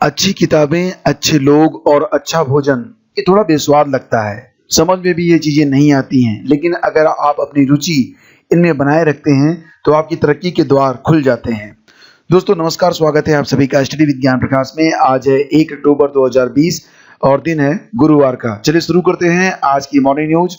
अच्छी किताबें, अच्छे लोग और अच्छा भोजन ये थोड़ा बेस्वाद लगता है। समझ में भी ये चीज़ें नहीं आती हैं, लेकिन अगर आप अपनी रुचि इनमें बनाए रखते हैं, तो आपकी तरक्की के द्वार खुल जाते हैं। दोस्तों नमस्कार, स्वागत है आप सभी का स्टडी विद ज्ञान प्रकाश में। आज है 1 अक्टूबर 2020 और दिन है गुरुवार का। चलिए शुरू करते हैं आज की मॉर्निंग न्यूज।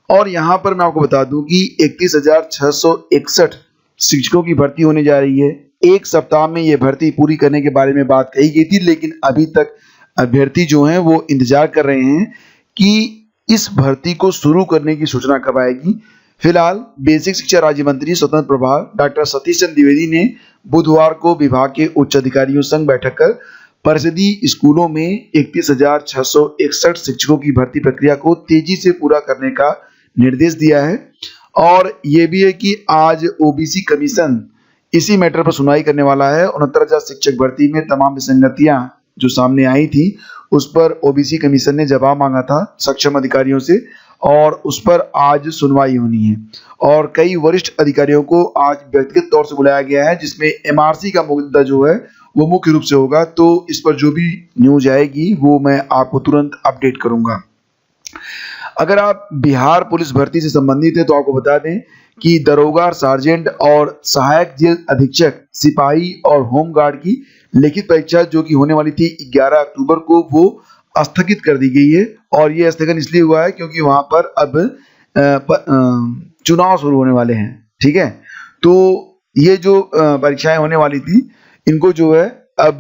और यहाँ पर मैं आपको बता दूं कि 31,661 शिक्षकों की भर्ती होने जा रही है। एक सप्ताह में ये भर्ती पूरी करने के बारे में बात कही गई थी, लेकिन अभी तक अभ्यर्थी जो हैं वो इंतजार कर रहे हैं कि इस भर्ती को शुरू करने की सूचना कब आएगी। फिलहाल बेसिक शिक्षा राज्य मंत्री स्वतंत्र प्रभार डॉक्टर सतीश चंद्र द्विवेदी ने बुधवार को विभाग के उच्च अधिकारियों संग बैठक कर परिषदीय स्कूलों में 31,661 शिक्षकों की भर्ती प्रक्रिया को तेजी से पूरा करने का निर्देश दिया है। और ये भी है कि आज ओबीसी कमीशन इसी मैटर पर सुनवाई करने वाला है। 69,000 शिक्षक भर्ती में तमाम विसंगतियां जो सामने आई थी, उस पर ओबीसी कमीशन ने जवाब मांगा था सक्षम अधिकारियों से, और उस पर आज सुनवाई होनी है। और कई वरिष्ठ अधिकारियों को आज व्यक्तिगत तौर से बुलाया गया है, जिसमें एमआरसी का मुद्दा जो है वो मुख्य रूप से होगा। तो इस पर जो भी न्यूज आएगी वो मैं आपको तुरंत अपडेट करूंगा। अगर आप बिहार पुलिस भर्ती से संबंधित है तो आपको बता दें कि दरोगा, सार्जेंट और सहायक जेल अधीक्षक, सिपाही और होमगार्ड की लिखित परीक्षा जो कि होने वाली थी 11 अक्टूबर को, वो स्थगित कर दी गई है। और ये स्थगन इसलिए हुआ है क्योंकि वहां पर अब चुनाव शुरू होने वाले हैं। ठीक है, तो ये जो परीक्षाएं होने वाली थी, इनको जो है अब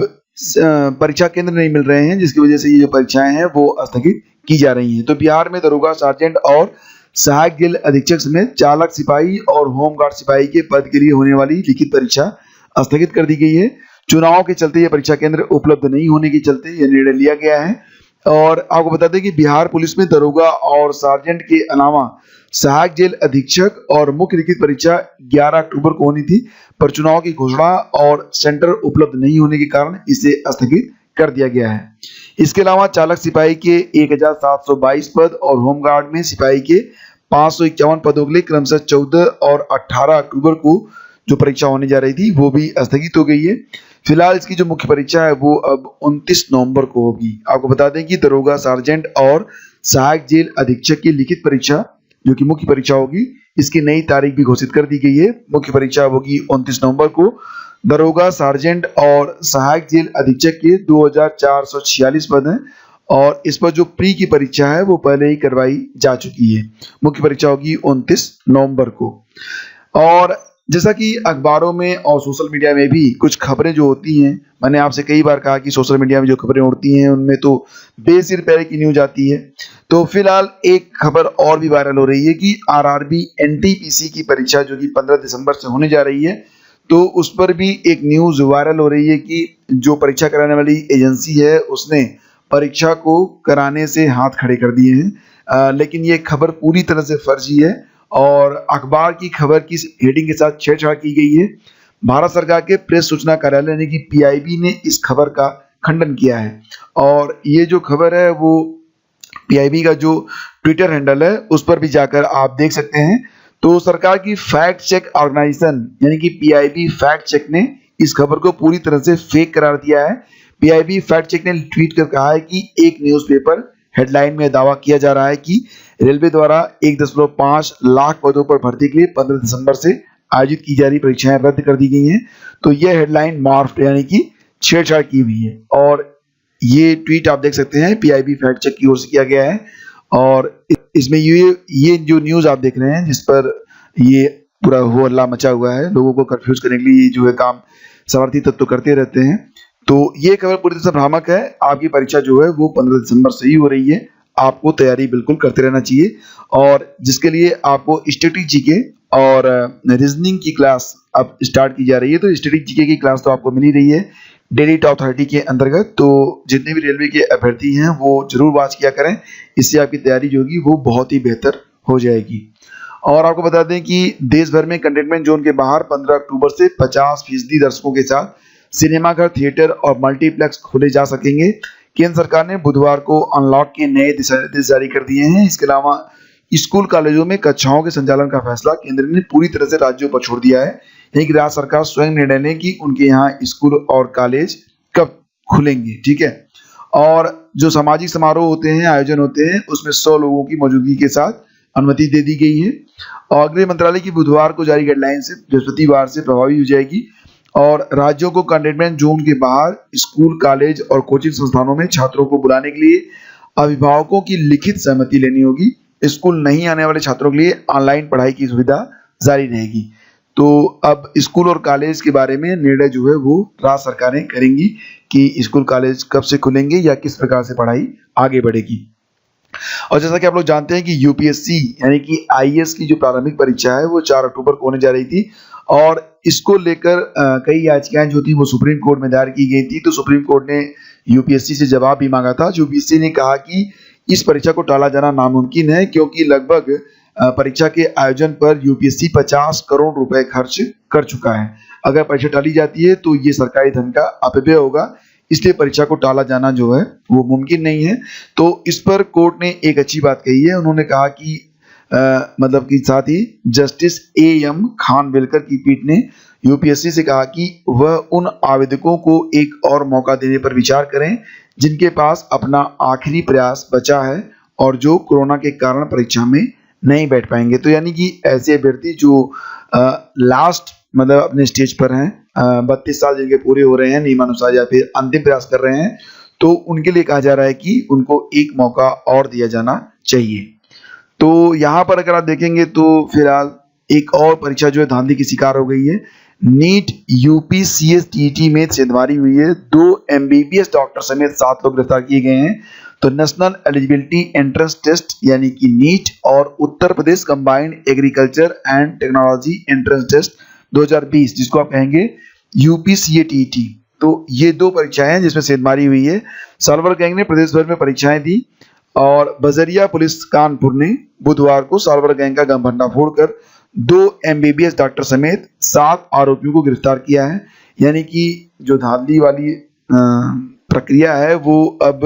परीक्षा केंद्र नहीं मिल रहे हैं, जिसकी वजह से ये जो परीक्षाएं हैं वो स्थगित की जा रही हैं। तो बिहार में दरोगा, सार्जेंट और सहायक जेल अधीक्षक समेत चालक सिपाही और होमगार्ड सिपाही के पद के लिए होने वाली लिखित परीक्षा स्थगित कर दी गई है। चुनाव के चलते ये परीक्षा केंद्र उपलब्ध नहीं होने के चलते ये निर्णय लिया गया है। और आपको बता दें कि बिहार पुलिस में दरोगा और सार्जेंट के अलावा सहायक जेल अधीक्षक और मुख्य लिखित परीक्षा 11 अक्टूबर को होनी थी, पर चुनाव की घोषणा और सेंटर उपलब्ध नहीं होने के कारण इसे स्थगित कर दिया गया है। इसके अलावा चालक सिपाही के 1,722 पद और होमगार्ड में सिपाही के 551 पदों के लिए क्रमशः 14 और 18 अक्टूबर को जो परीक्षा होने जा रही थी वो भी स्थगित हो गई है। फिलहाल इसकी जो मुख्य परीक्षा है वो अब 29 नवंबर को होगी। आपको बता दें कि दरोगा, सार्जेंट और सहायक जेल अधीक्षक की लिखित परीक्षा जो कि मुख्य परीक्षा होगी, इसकी नई तारीख भी घोषित कर दी गई है। मुख्य परीक्षा होगी 29 नवंबर को। दरोगा, सार्जेंट और सहायक जेल अधीक्षक के 2,446 पद हैं, और इस पर जो प्री की परीक्षा है वो पहले ही करवाई जा चुकी है। मुख्य परीक्षा होगी 29 नवंबर को। और जैसा कि अखबारों में और सोशल मीडिया में भी कुछ खबरें जो होती हैं, मैंने आपसे कई बार कहा कि सोशल मीडिया में जो खबरें उड़ती हैं उनमें तो बेसिर पैर की न्यूज आती है। तो फिलहाल एक खबर और भी वायरल हो रही है कि आरआरबी एनटीपीसी की परीक्षा जो कि 15 दिसंबर से होने जा रही है, तो उस पर भी एक न्यूज वायरल हो रही है कि जो परीक्षा कराने वाली एजेंसी है उसने परीक्षा को कराने से हाथ खड़े कर दिए हैं। लेकिन ये खबर पूरी तरह से फर्जी है और अखबार की खबर की हेडिंग के साथ छेड़छाड़ की गई है। भारत सरकार के प्रेस सूचना कार्यालय यानी कि पीआईबी ने इस खबर का खंडन किया है। और ये जो खबर है वो पीआईबी का जो ट्विटर हैंडल है उस पर भी जाकर आप देख सकते हैं। तो सरकार की फैक्ट चेक ऑर्गेनाइजेशन यानी कि पीआईबी फैक्ट चेक ने इस खबर को पूरी तरह से फेक करार दिया है। पीआईबी फैक्ट चेक ने ट्वीट कर कहा है कि एक न्यूज़पेपर हेडलाइन में दावा किया जा रहा है कि रेलवे द्वारा 1.5 लाख पदों पर भर्ती के लिए 15 दिसंबर से आयोजित की जा रही परीक्षाएं रद्द कर दी गई हैं। तो यह हेडलाइन मॉर्फ्ड यानी कि छेड़छाड़ की हुई है। और ये ट्वीट आप देख सकते हैं पीआईबी फैक्ट चेक की ओर से किया गया है। और इसमें ये जो न्यूज आप देख रहे हैं जिस पर ये पूरा हो हल्ला मचा हुआ है, लोगों को कंफ्यूज करने के लिए जो है काम समर्थी तत्व करते रहते हैं। तो ये खबर पूरी तरह से भ्रामक है। आपकी परीक्षा जो है वो 15 दिसंबर से ही हो रही है। आपको तैयारी बिल्कुल करते रहना चाहिए, और जिसके लिए आपको स्टैटिक जीके और रीजनिंग की क्लास अब स्टार्ट की जा रही है। तो स्टैटिक जीके की क्लास तो आपको मिल ही रही है डेली टॉप 30 के अंतर्गत। तो जितने भी रेलवे के अभ्यर्थी हैं वो जरूर वॉच किया करें, इससे आपकी तैयारी जो होगी वो बहुत ही बेहतर हो जाएगी। और आपको बता दें कि देश भर में कंटेनमेंट जोन के बाहर 15 अक्टूबर से 50% दर्शकों के साथ सिनेमाघर, थिएटर और मल्टीप्लेक्स खोले जा सकेंगे। केंद्र सरकार ने बुधवार को अनलॉक के नए दिशा निर्देश जारी कर दिए हैं। इसके अलावा स्कूल कॉलेजों में कक्षाओं के संचालन का फैसला केंद्र ने पूरी तरह से राज्यों पर छोड़ दिया है। यानी कि राज्य सरकार स्वयं निर्णय लें कि उनके यहाँ स्कूल और कॉलेज कब खुलेंगे। ठीक है, और जो सामाजिक समारोह होते हैं, आयोजन होते हैं, उसमें 100 लोगों की मौजूदगी के साथ अनुमति दे दी गई है। और गृह मंत्रालय की बुधवार को जारी गाइडलाइन से बृहस्पतिवार से प्रभावी हो जाएगी और राज्यों को कंटेनमेंट जोन के बाहर स्कूल, कॉलेज और कोचिंग संस्थानों में छात्रों को बुलाने के लिए अभिभावकों की लिखित सहमति लेनी होगी। स्कूल नहीं आने वाले छात्रों के लिए ऑनलाइन पढ़ाई की सुविधा जारी रहेगी। तो अब स्कूल और कॉलेज के बारे में निर्णय जो है वो राज्य सरकारें करेंगी कि स्कूल कॉलेज कब से खुलेंगे या किस प्रकार से पढ़ाई आगे बढ़ेगी। और जैसा कि आप लोग जानते हैं कि यूपीएससी यानी कि आईएएस की जो प्रारंभिक परीक्षा है वो 4 अक्टूबर को होने जा रही थी और इसको लेकर कई याचिकाएं जो थी वो सुप्रीम कोर्ट में दायर की गई थी। तो सुप्रीम कोर्ट ने यूपीएससी से जवाब भी मांगा था। यूपीएससी ने कहा कि इस परीक्षा को टाला जाना नामुमकिन है क्योंकि लगभग परीक्षा के आयोजन पर यूपीएससी 50 करोड़ रुपए खर्च कर चुका है। अगर परीक्षा टाली जाती है तो ये सरकारी धन का अपव्यय होगा, इसलिए परीक्षा को टाला जाना जो है वो मुमकिन नहीं है। तो इस पर कोर्ट ने एक अच्छी बात कही है। उन्होंने कहा कि मतलब कि साथ ही जस्टिस एएम खानविलकर की पीठ ने यूपीएससी से कहा कि वह उन आवेदकों को एक और मौका देने पर विचार करें जिनके पास अपना आखिरी प्रयास बचा है और जो कोरोना के कारण परीक्षा में नहीं बैठ पाएंगे। तो यानी कि ऐसे अभ्यर्थी जो लास्ट मतलब अपने स्टेज पर हैं, 32 साल जिनके पूरे हो रहे हैं नियमानुसार या फिर अंतिम प्रयास कर रहे हैं, तो उनके लिए कहा जा रहा है कि उनको एक मौका और दिया जाना चाहिए। तो यहाँ पर अगर आप देखेंगे तो फिलहाल एक और परीक्षा जो है धांधली की शिकार हो गई है। नीट यूपीसीएसटीटी में छेड़छाड़ हुई है। 2 एमबीबीएस डॉक्टर समेत 7 लोग गिरफ्तार किए गए हैं। तो नेशनल एलिजिबिलिटी एंट्रेंस टेस्ट यानी कि नीट और Uttar Pradesh combined agriculture and technology entrance test 2020 जिसको आप कहेंगे यूपीसीएटीटी, तो ये 2 परीक्षाएं हैं जिसमें छेड़छाड़ हुई है। साल्वर गैंग ने प्रदेश भर में परीक्षाएं दी और बजरिया पुलिस कानपुर ने बुधवार को साल्वर गैंग का भंडा फोड़कर 2 एमबीबीएस डॉक्टर समेत 7 आरोपियों को गिरफ्तार किया है। यानी कि जो धांधली वाली प्रक्रिया है वो अब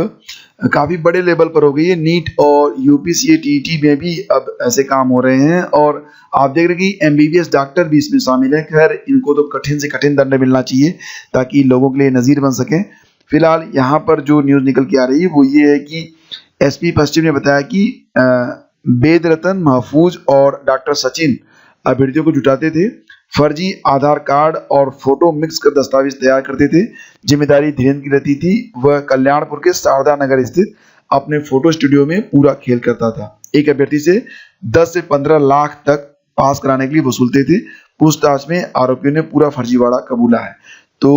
काफी बड़े लेवल पर हो गई है। नीट और यूपीसीएटीटी में भी अब ऐसे काम हो रहे हैं और आप देख रहे हैं कि एमबीबीएस डॉक्टर भी इसमें शामिल है। खैर इनको तो कठिन से कठिन दंड मिलना चाहिए ताकि लोगों के लिए नजीर बन सके। फिलहाल यहाँ पर जो न्यूज निकल के आ रही है वो ये है कि एसपी पश्चिम ने बताया कि वेद रतन, महफूज और डॉक्टर सचिन अभ्यर्थियों को जुटाते थे, फर्जी आधार कार्ड और फोटो मिक्स कर दस्तावेज तैयार करते थे। जिम्मेदारी धीरेन्द्र की रहती थी। वह कल्याणपुर के शारदा नगर स्थित अपने फोटो स्टूडियो में पूरा खेल करता था। एक अभ्यर्थी से 10 से 15 लाख तक पास कराने के लिए वसूलते थे। पूछताछ में आरोपियों ने पूरा फर्जीवाड़ा कबूला है। तो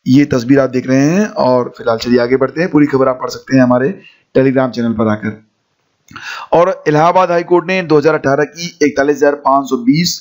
ये तस्वीर आप देख रहे हैं और फिलहाल चलिए आगे बढ़ते हैं। पूरी खबर आप पढ़ सकते हैं हमारे टेलीग्राम चैनल पर आकर। और इलाहाबाद हाईकोर्ट ने 2018 की 41,520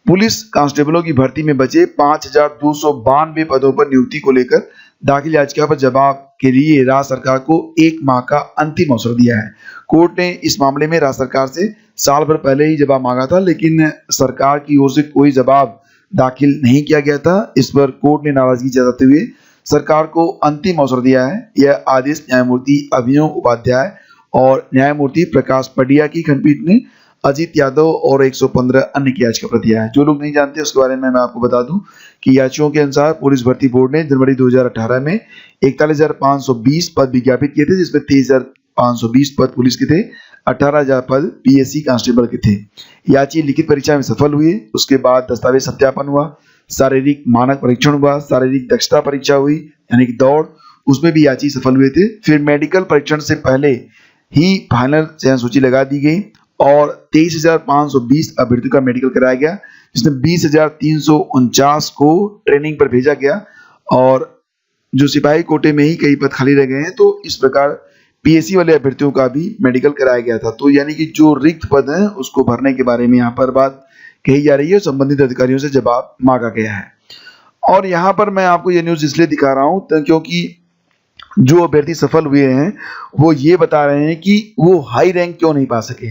पुलिस कांस्टेबलों की भर्ती में बचे 5,292 पदों पर नियुक्ति को लेकर दाखिल याचिका पर जवाब के लिए राज्य सरकार को 1 माह का अंतिम अवसर दिया है। कोर्ट ने इस मामले में राज्य सरकार से साल भर पहले ही जवाब मांगा था, लेकिन सरकार की ओर से कोई जवाब दाखिल नहीं किया गया था। इस पर कोर्ट ने नाराजगी जताते हुए सरकार को अंतिम अवसर दिया है। यह आदेश न्यायमूर्ति अभिनव उपाध्याय और न्यायमूर्ति प्रकाश पडिया की खंडपीठ ने अजीत यादव और 115 अन्य की याचिका पर दिया है। जो लोग नहीं जानते उसके बारे में मैं आपको बता दूं कि याचिकाओं के अनुसार पुलिस भर्ती बोर्ड ने जनवरी 2018 में 41,520 पद विज्ञापित किए थे, जिसमें 23,520 पद पुलिस के थे, 18,000 पद पीएससी कांस्टेबल के थे। याची लिखित परीक्षा में सफल हुए। उसके बाद दस्तावेज सत्यापन हुआ, शारीरिक मानक परीक्षण हुआ, शारीरिक दक्षता परीक्षा हुई यानी कि दौड़, उसमें भी याची सफल हुए थे। फिर मेडिकल परीक्षण से पहले ही फाइनल चयन सूची लगा दी गई और 23,520 अभ्यर्थियों का मेडिकल कराया गया, जिसमें 20,349 को ट्रेनिंग पर भेजा गया और जो सिपाही कोटे में ही कई पद खाली रह गए हैं। तो इस प्रकार पीएससी वाले अभ्यर्थियों का भी मेडिकल कराया गया था। तो यानी कि जो रिक्त पद हैं उसको भरने के बारे में यहाँ पर बात कही जा रही है, संबंधित अधिकारियों से जवाब मांगा गया है। और यहाँ पर मैं आपको ये न्यूज इसलिए दिखा रहा हूँ क्योंकि जो अभ्यर्थी सफल हुए हैं वो ये बता रहे हैं कि वो हाई रैंक क्यों नहीं पा सके।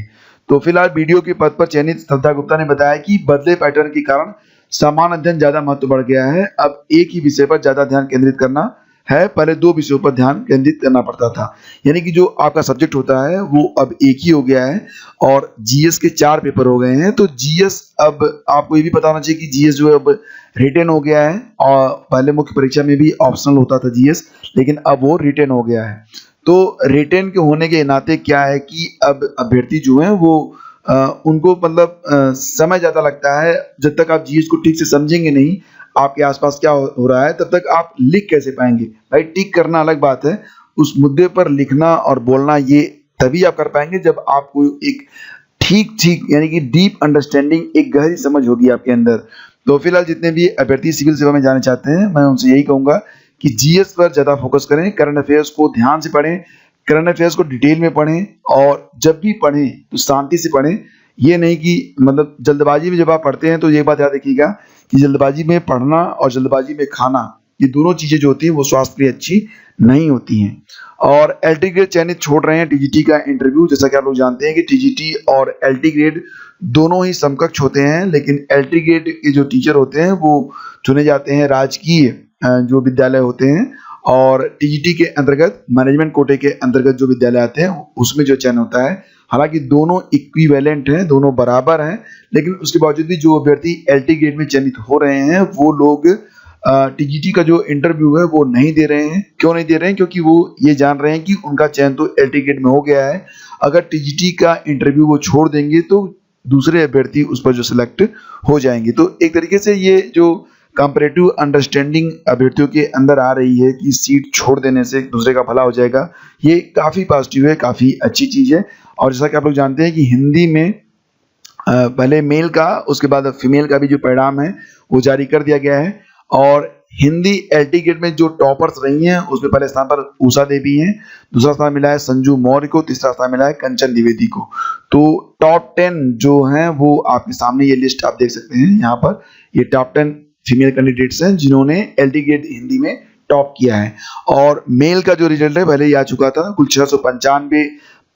तो फिलहाल वीडियो के पद पर चयनित श्रद्धा गुप्ता ने बताया कि बदले पैटर्न के कारण समान अध्ययन ज्यादा महत्व बढ़ गया है। अब एक ही विषय पर ज्यादा ध्यान केंद्रित करना है, पहले 2 विषयों पर ध्यान केंद्रित करना पड़ता था। यानी कि जो आपका सब्जेक्ट होता है वो अब एक ही हो गया है और जीएस के 4 पेपर हो गए हैं। तो जीएस अब आपको ये भी पता होना चाहिए कि जीएस जो है अब रिटेन हो गया है, और पहले मुख्य परीक्षा में भी ऑप्शनल होता था जीएस, लेकिन अब वो रिटेन हो गया है। तो रिटेन के होने के नाते क्या है कि अब अभ्यर्थी जो है वो उनको मतलब समय ज़्यादा लगता है। जब तक आप जीएस को ठीक से समझेंगे नहीं आपके आसपास क्या हो रहा है, तब तक आप लिख कैसे पाएंगे भाई। टिक करना अलग बात है, उस मुद्दे पर लिखना और बोलना ये तभी आप कर पाएंगे जब आपको एक ठीक यानी कि डीप अंडरस्टैंडिंग, एक गहरी समझ होगी आपके अंदर। तो फिलहाल जितने भी अभ्यर्थी सिविल सेवा में जाना चाहते हैं, मैं उनसे यही कहूँगा कि जीएस पर ज़्यादा फोकस करें, करंट अफेयर्स को ध्यान से पढ़ें, करंट अफेयर्स को डिटेल में पढ़ें, और जब भी पढ़ें तो शांति से पढ़ें। ये नहीं कि मतलब जल्दबाजी में जब आप पढ़ते हैं तो ये बात याद रखिएगा कि जल्दबाजी में पढ़ना और जल्दबाजी में खाना, ये दोनों चीज़ें जो होती हैं वो स्वास्थ्य के लिए अच्छी नहीं होती हैं। और एलटी ग्रेड चयनित छोड़ रहे हैं टीजीटी का इंटरव्यू। जैसा कि आप लोग जानते हैं कि टीजीटी और एलटी ग्रेड दोनों ही समकक्ष होते हैं, लेकिन एलटी ग्रेड के जो टीचर होते हैं वो चुने जाते हैं राजकीय जो विद्यालय होते हैं, और टीजीटी के अंतर्गत मैनेजमेंट कोटे के अंतर्गत जो विद्यालय आते हैं उसमें जो चयन होता है। हालांकि दोनों इक्विवेलेंट हैं, दोनों बराबर हैं, लेकिन उसके बावजूद भी जो अभ्यर्थी एलटी ग्रेड में चयनित हो रहे हैं वो लोग टीजीटी का जो इंटरव्यू है वो नहीं दे रहे हैं। क्यों नहीं दे रहे हैं? क्योंकि वो ये जान रहे हैं कि उनका चयन तो एलटी ग्रेड में हो गया है। अगर टीजीटी का इंटरव्यू वो छोड़ देंगे तो दूसरे अभ्यर्थी उस पर जो सिलेक्ट हो जाएंगे। तो एक तरीके से ये जो कंपैरेटिव अंडरस्टैंडिंग अभ्यर्थियों के अंदर आ रही है कि सीट छोड़ देने से दूसरे का भला हो जाएगा, ये काफ़ी पॉजिटिव है, काफ़ी अच्छी चीज़ है। और जैसा कि आप लोग जानते हैं कि हिंदी में पहले मेल का, उसके बाद फीमेल का भी जो परिणाम है वो जारी कर दिया गया है। और हिंदी एलटी ग्रेड में जो टॉपर्स रही हैं उसमें पहले स्थान पर उषा देवी हैं, दूसरा स्थान मिला है संजू मौर्य को, तीसरा स्थान मिला है कंचन द्विवेदी को। तो टॉप 10 जो हैं वो आपके सामने ये लिस्ट आप देख सकते हैं। यहाँ पर ये टॉप 10 फीमेल कैंडिडेट्स हैं जिन्होंने एलटी ग्रेड हिंदी में टॉप किया है। और मेल का जो रिजल्ट है पहले ही आ चुका था। कुल 695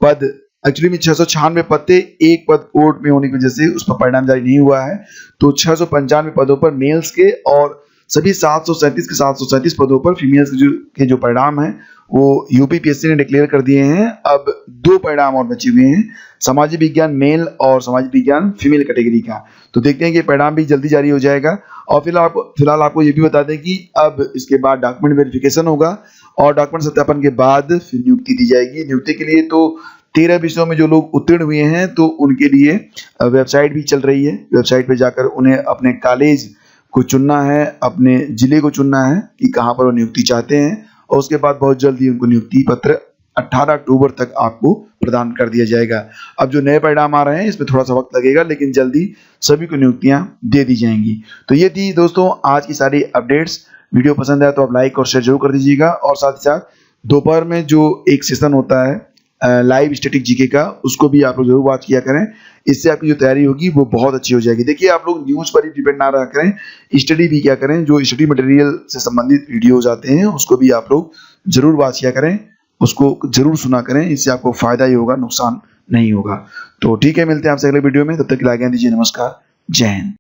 पद, एक्चुअली में 696 पद थे, एक पद कोर्ट में होने की वजह से उस पर परिणाम जारी नहीं हुआ है। तो 695 पदों पर मेल्स के और सभी 737 के 737 पदों पर फीमेल्स के जो परिणाम हैं वो यूपीपीएससी ने डिक्लेयर कर दिए हैं। अब 2 परिणाम और बचे हुए हैं, सामाजिक विज्ञान मेल और सामाजिक विज्ञान फीमेल कैटेगरी का। तो देखते हैं कि परिणाम भी जल्दी जारी हो जाएगा। और फिलहाल आपको ये भी बता दें कि अब इसके बाद डॉक्यूमेंट वेरिफिकेशन होगा और डॉक्यूमेंट सत्यापन के बाद फिर नियुक्ति दी जाएगी। नियुक्ति के लिए तो 13 विषयों में जो लोग उत्तीर्ण हुए हैं तो उनके लिए वेबसाइट भी चल रही है। वेबसाइट पर जाकर उन्हें अपने कॉलेज को चुनना है, अपने जिले को चुनना है कि कहाँ पर वो नियुक्ति चाहते हैं, और उसके बाद बहुत जल्दी उनको नियुक्ति पत्र 18 अक्टूबर तक आपको प्रदान कर दिया जाएगा। अब जो नए परिणाम आ रहे हैं इसमें थोड़ा सा वक्त लगेगा, लेकिन जल्दी सभी को नियुक्तियां दे दी जाएंगी। तो ये थी दोस्तों आज की सारी अपडेट्स। वीडियो पसंद आया तो आप लाइक और शेयर जरूर कर दीजिएगा, और साथ ही साथ दोपहर में जो एक सेशन होता है लाइव स्टैटिक जीके का, उसको भी आप लोग जरूर वॉच किया करें। इससे आपकी जो तैयारी होगी वो बहुत अच्छी हो जाएगी। देखिए, आप लोग न्यूज़ पर ही डिपेंड ना रहा करें, स्टडी भी क्या करें। जो स्टडी मटेरियल से संबंधित वीडियोज आते हैं उसको भी आप लोग जरूर वॉच किया करें, उसको जरूर सुना करें। इससे आपको फायदा ही होगा, नुकसान नहीं होगा। तो ठीक है, मिलते हैं आपसे अगले वीडियो में। तब तक के लिए आज्ञा दीजिए। नमस्कार, जय हिंद।